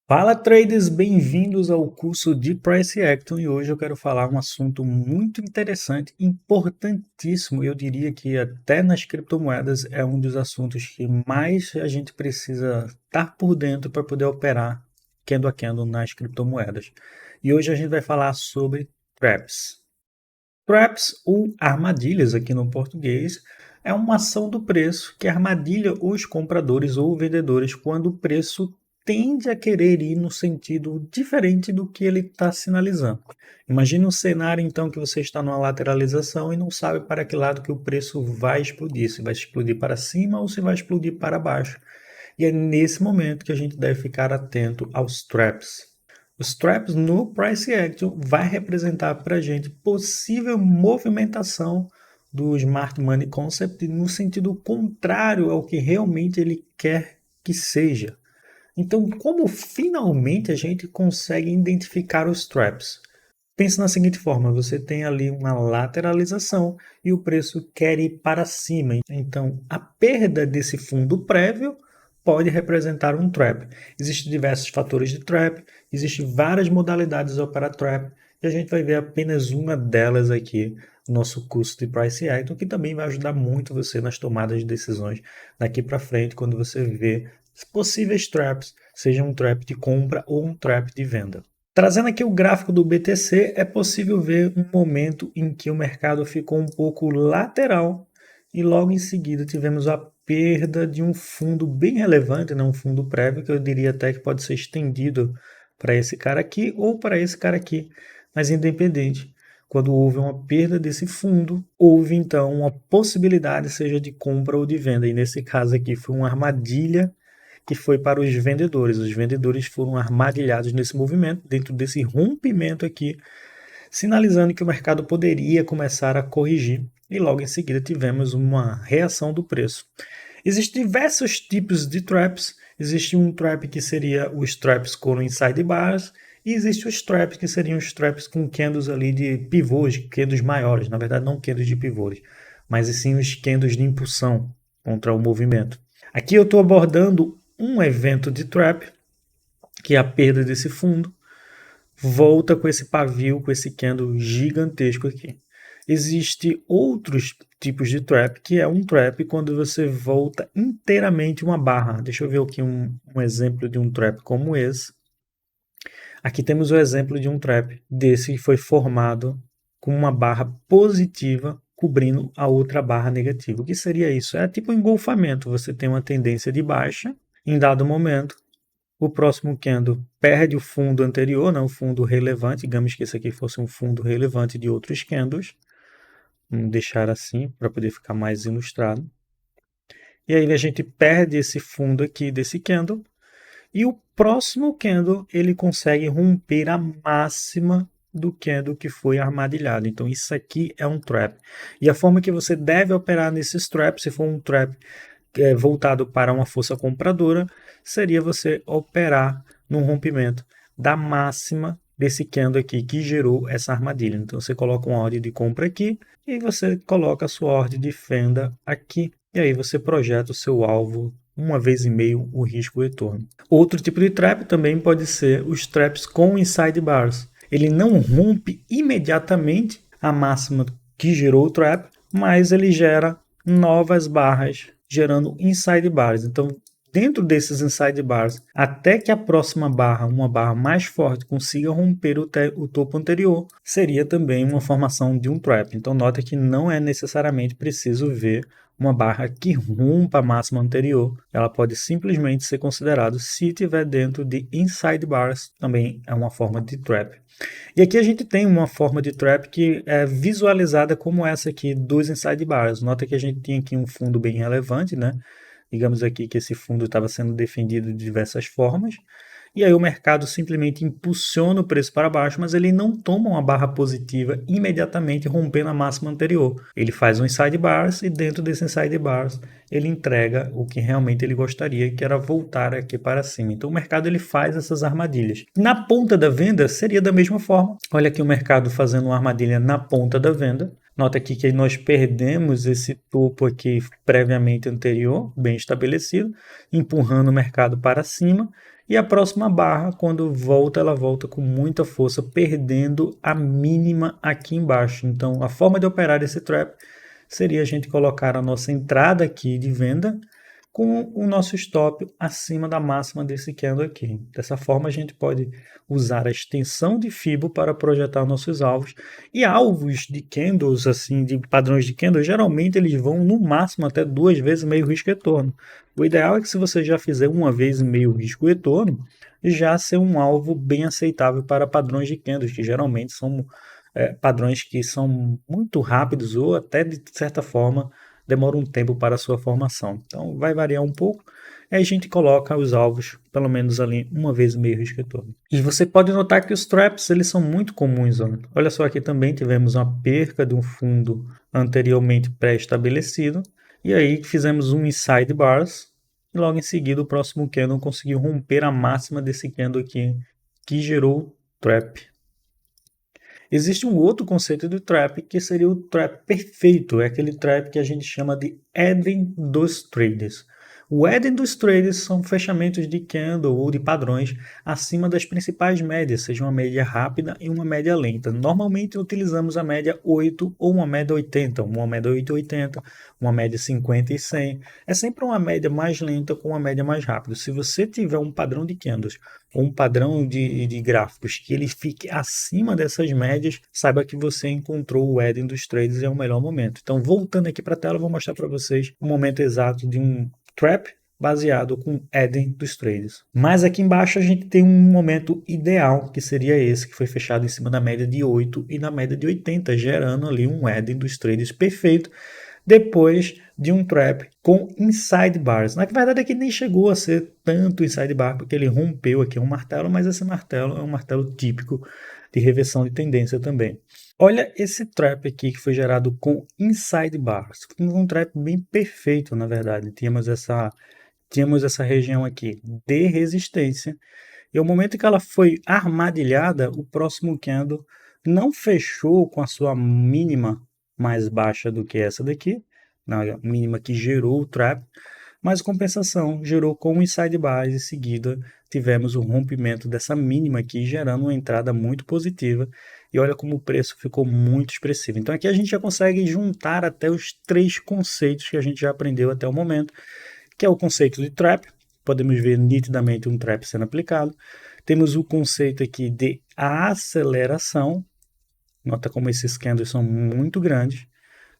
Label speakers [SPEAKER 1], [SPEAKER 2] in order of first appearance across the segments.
[SPEAKER 1] Fala traders, bem-vindos ao curso de Price Action e hoje eu quero falar um assunto muito interessante, importantíssimo. Eu diria que até nas criptomoedas é um dos assuntos que mais a gente precisa estar por dentro para poder operar candle a candle nas criptomoedas. E hoje a gente vai falar sobre traps. Traps ou armadilhas aqui no português é uma ação do preço que armadilha os compradores ou vendedores quando o preço tende a querer ir no sentido diferente do que ele está sinalizando. Imagine um cenário então que você está numa lateralização e não sabe para que lado que o preço vai explodir, se vai explodir para cima ou se vai explodir para baixo. E é nesse momento que a gente deve ficar atento aos traps. Os traps no Price Action vai representar para a gente possível movimentação do Smart Money Concept no sentido contrário ao que realmente ele quer que seja. Então, como finalmente a gente consegue identificar os traps? Pense na seguinte forma: você tem ali uma lateralização e o preço quer ir para cima. Então, a perda desse fundo prévio pode representar um trap. Existem diversos fatores de trap, existem várias modalidades de operar trap, e a gente vai ver apenas uma delas aqui no nosso curso de Price Action, que também vai ajudar muito você nas tomadas de decisões daqui para frente, quando você vê possíveis traps, seja um trap de compra ou um trap de venda. Trazendo aqui o gráfico do BTC, é possível ver um momento em que o mercado ficou um pouco lateral e logo em seguida tivemos a perda de um fundo bem relevante, um fundo prévio, que eu diria até que pode ser estendido para esse cara aqui ou para esse cara aqui, mas independente. Quando houve uma perda desse fundo, houve então uma possibilidade, seja de compra ou de venda, e nesse caso aqui foi uma armadilha que foi para os vendedores. Os vendedores foram armadilhados nesse movimento, dentro desse rompimento aqui, sinalizando que o mercado poderia começar a corrigir. E logo em seguida tivemos uma reação do preço. Existem diversos tipos de traps. Existe um trap que seria os traps com inside bars, e existe os traps que seriam os traps com candles ali de pivôs, candles maiores, na verdade não candles de pivôs, mas sim os candles de impulsão contra o movimento. Aqui eu estou abordando um evento de trap, que é a perda desse fundo, volta com esse pavio, com esse candle gigantesco aqui. Existe outros tipos de trap, que é um trap quando você volta inteiramente uma barra. Deixa eu ver aqui um exemplo de um trap como esse. Aqui temos o exemplo de um trap desse que foi formado com uma barra positiva cobrindo a outra barra negativa. O que seria isso? É tipo um engolfamento. Você tem uma tendência de baixa, em dado momento, o próximo candle perde o fundo anterior, o fundo relevante. Digamos que esse aqui fosse um fundo relevante de outros candles. Vamos deixar assim para poder ficar mais ilustrado. E aí a gente perde esse fundo aqui desse candle. E o próximo candle ele consegue romper a máxima do candle que foi armadilhado. Então isso aqui é um trap. E a forma que você deve operar nesses traps, se for um trap voltado para uma força compradora, seria você operar no rompimento da máxima desse candle aqui que gerou essa armadilha. Então você coloca uma ordem de compra aqui e você coloca a sua ordem de venda aqui. E aí você projeta o seu alvo uma vez e meio o risco retorno. Outro tipo de trap também pode ser os traps com inside bars. Ele não rompe imediatamente a máxima que gerou o trap, mas ele gera novas barras, gerando inside bars. Então, dentro desses inside bars, até que a próxima barra, uma barra mais forte, consiga romper o topo anterior, seria também uma formação de um trap. Então, nota que não é necessariamente preciso ver uma barra que rompa a máxima anterior. Ela pode simplesmente ser considerada, se estiver dentro de inside bars, também é uma forma de trap. E aqui a gente tem uma forma de trap que é visualizada como essa aqui dos inside bars. Nota que a gente tem aqui um fundo bem relevante, Digamos aqui que esse fundo estava sendo defendido de diversas formas. E aí o mercado simplesmente impulsiona o preço para baixo, mas ele não toma uma barra positiva imediatamente rompendo a máxima anterior. Ele faz um inside bars e dentro desse inside bars ele entrega o que realmente ele gostaria, que era voltar aqui para cima. Então o mercado ele faz essas armadilhas. Na ponta da venda seria da mesma forma. Olha aqui o mercado fazendo uma armadilha na ponta da venda. Nota aqui que nós perdemos esse topo aqui previamente anterior, bem estabelecido, empurrando o mercado para cima. E a próxima barra, quando volta, ela volta com muita força, perdendo a mínima aqui embaixo. Então, a forma de operar esse trap seria a gente colocar a nossa entrada aqui de venda com o nosso stop acima da máxima desse candle aqui. Dessa forma, a gente pode usar a extensão de Fibo para projetar nossos alvos. E alvos de candles, assim, de padrões de candles, geralmente eles vão no máximo até 2 vezes meio risco retorno. O ideal é que se você já fizer 1 vez meio risco retorno, já ser um alvo bem aceitável para padrões de candles, que geralmente são padrões que são muito rápidos ou até de certa forma demora um tempo para a sua formação. Então vai variar um pouco. Aí a gente coloca os alvos, pelo menos ali 1 vez meio risco retorno. E você pode notar que os traps eles são muito comuns. Olha só, aqui também tivemos uma perca de um fundo anteriormente pré-estabelecido. E aí fizemos um inside bars. E logo em seguida o próximo candle conseguiu romper a máxima desse candle aqui, que gerou trap. Existe um outro conceito de trap que seria o trap perfeito, é aquele trap que a gente chama de Eden dos traders. O Eden dos traders são fechamentos de candle ou de padrões acima das principais médias, seja uma média rápida e uma média lenta. Normalmente utilizamos a média 8 ou uma média 80, uma média 8,80, uma média 50 e 100. É sempre uma média mais lenta com uma média mais rápida. Se você tiver um padrão de candles ou um padrão de gráficos que ele fique acima dessas médias, saiba que você encontrou o Eden dos traders e é o melhor momento. Então, voltando aqui para a tela, eu vou mostrar para vocês o momento exato de um trap baseado com Eden dos traders. Mas aqui embaixo a gente tem um momento ideal, que seria esse, que foi fechado em cima da média de 8 e na média de 80, gerando ali um Eden dos traders perfeito, depois de um trap com inside bars. Na verdade aqui nem chegou a ser tanto inside bar, porque ele rompeu aqui um martelo, mas esse martelo é um martelo típico de reversão de tendência também. Olha esse trap aqui que foi gerado com inside bars, um trap bem perfeito, na verdade. Tínhamos essa região aqui de resistência, e ao momento que ela foi armadilhada, o próximo candle não fechou com a sua mínima mais baixa do que essa daqui, na mínima que gerou o trap, mas compensação gerou com o inside bars, em seguida tivemos o rompimento dessa mínima aqui, gerando uma entrada muito positiva, e olha como o preço ficou muito expressivo. Então aqui a gente já consegue juntar até os 3 conceitos que a gente já aprendeu até o momento, que é o conceito de trap, podemos ver nitidamente um trap sendo aplicado. Temos o conceito aqui de aceleração, nota como esses candles são muito grandes.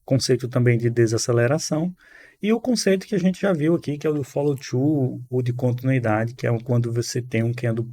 [SPEAKER 1] Conceito também de desaceleração. E o conceito que a gente já viu aqui, que é o do follow-through ou de continuidade, que é quando você tem um candle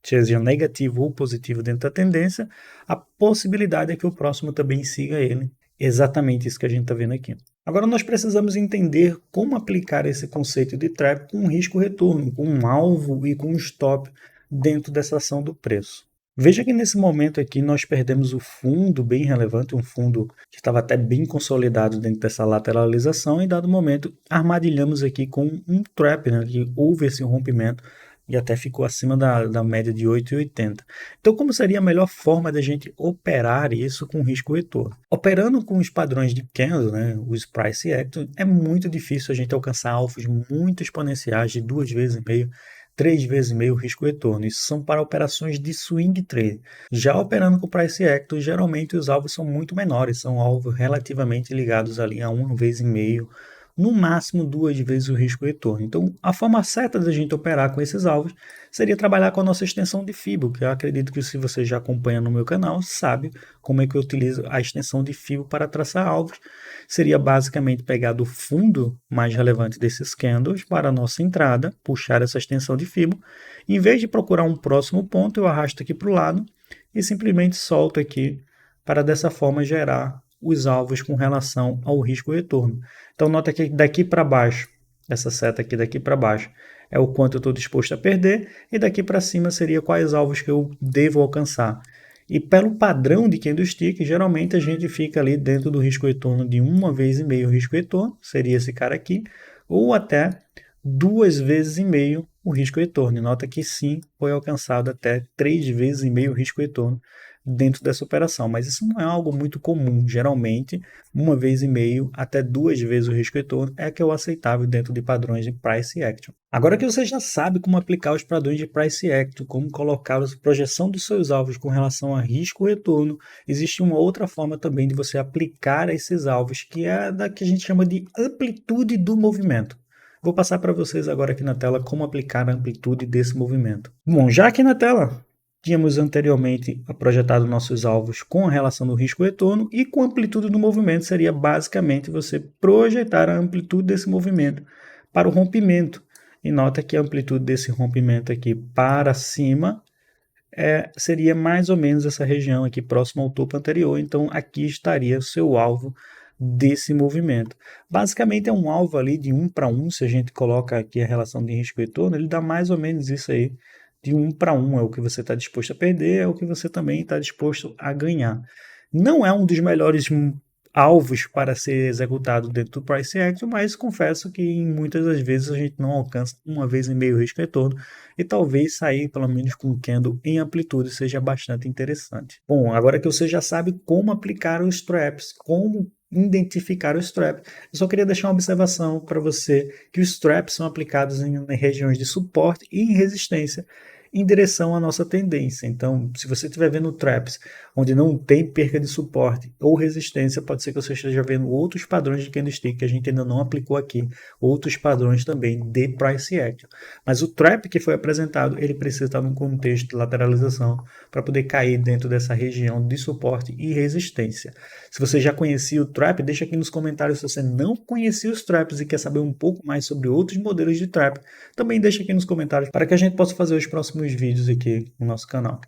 [SPEAKER 1] seja negativo ou positivo dentro da tendência, a possibilidade é que o próximo também siga ele. Exatamente isso que a gente está vendo aqui. Agora nós precisamos entender como aplicar esse conceito de trap com risco-retorno, com um alvo e com um stop dentro dessa ação do preço. Veja que nesse momento aqui nós perdemos o fundo bem relevante, um fundo que estava até bem consolidado dentro dessa lateralização, e em dado momento armadilhamos aqui com um trap, né, que houve esse rompimento e até ficou acima da média de 8,80. Então, como seria a melhor forma da gente operar isso com risco-retorno? Operando com os padrões de candle, né, os price action, é muito difícil a gente alcançar alvos muito exponenciais de 2,5 vezes, 3,5 vezes risco-retorno. Isso são para operações de swing trade. Já operando com price action, geralmente os alvos são muito menores, são alvos relativamente ligados ali a 1,5 vezes, no máximo 2 vezes o risco-retorno. Então, a forma certa da gente operar com esses alvos seria trabalhar com a nossa extensão de Fibo, que eu acredito que se você já acompanha no meu canal, sabe como é que eu utilizo a extensão de Fibo para traçar alvos. Seria basicamente pegar do fundo mais relevante desses candles para a nossa entrada, puxar essa extensão de Fibo. Em vez de procurar um próximo ponto, eu arrasto aqui para o lado e simplesmente solto aqui para dessa forma gerar os alvos com relação ao risco-retorno. Então nota que daqui para baixo, essa seta aqui daqui para baixo, é o quanto eu estou disposto a perder, e daqui para cima seria quais alvos que eu devo alcançar. E pelo padrão de candlestick, geralmente a gente fica ali dentro do risco-retorno de 1,5 vezes risco-retorno, seria esse cara aqui, ou até 2,5 vezes o risco-retorno. E nota que sim, foi alcançado até 3,5 vezes risco-retorno dentro dessa operação, mas isso não é algo muito comum. Geralmente, 1,5 até 2 vezes o risco retorno é que é o aceitável dentro de padrões de price action. Agora que você já sabe como aplicar os padrões de price action, como colocar a projeção dos seus alvos com relação a risco retorno, existe uma outra forma também de você aplicar esses alvos, que é a da que a gente chama de amplitude do movimento. Vou passar para vocês agora aqui na tela como aplicar a amplitude desse movimento. Bom, já aqui na tela, tínhamos anteriormente projetado nossos alvos com a relação do risco-retorno e com a amplitude do movimento seria basicamente você projetar a amplitude desse movimento para o rompimento. E nota que a amplitude desse rompimento aqui para cima seria mais ou menos essa região aqui próxima ao topo anterior, então aqui estaria o seu alvo desse movimento. Basicamente é um alvo ali de 1 para 1, se a gente coloca aqui a relação de risco e retorno, ele dá mais ou menos isso aí, de 1 para 1, é o que você está disposto a perder, é o que você também está disposto a ganhar. Não é um dos melhores alvos para ser executado dentro do price action, mas confesso que em muitas das vezes a gente não alcança 1,5 risco retorno e talvez sair pelo menos com um candle em amplitude seja bastante interessante. Bom, agora que você já sabe como aplicar os traps, como identificar os traps, eu só queria deixar uma observação para você que os traps são aplicados em regiões de suporte e em resistência em direção à nossa tendência. Então, se você estiver vendo traps onde não tem perca de suporte ou resistência, pode ser que você esteja vendo outros padrões de candlestick que a gente ainda não aplicou aqui, outros padrões também de price action. Mas o trap que foi apresentado, ele precisa estar num contexto de lateralização para poder cair dentro dessa região de suporte e resistência. Se você já conhecia o trap, deixa aqui nos comentários se você não conhecia os traps e quer saber um pouco mais sobre outros modelos de trap, também deixa aqui nos comentários para que a gente possa fazer os próximos vídeos aqui no nosso canal.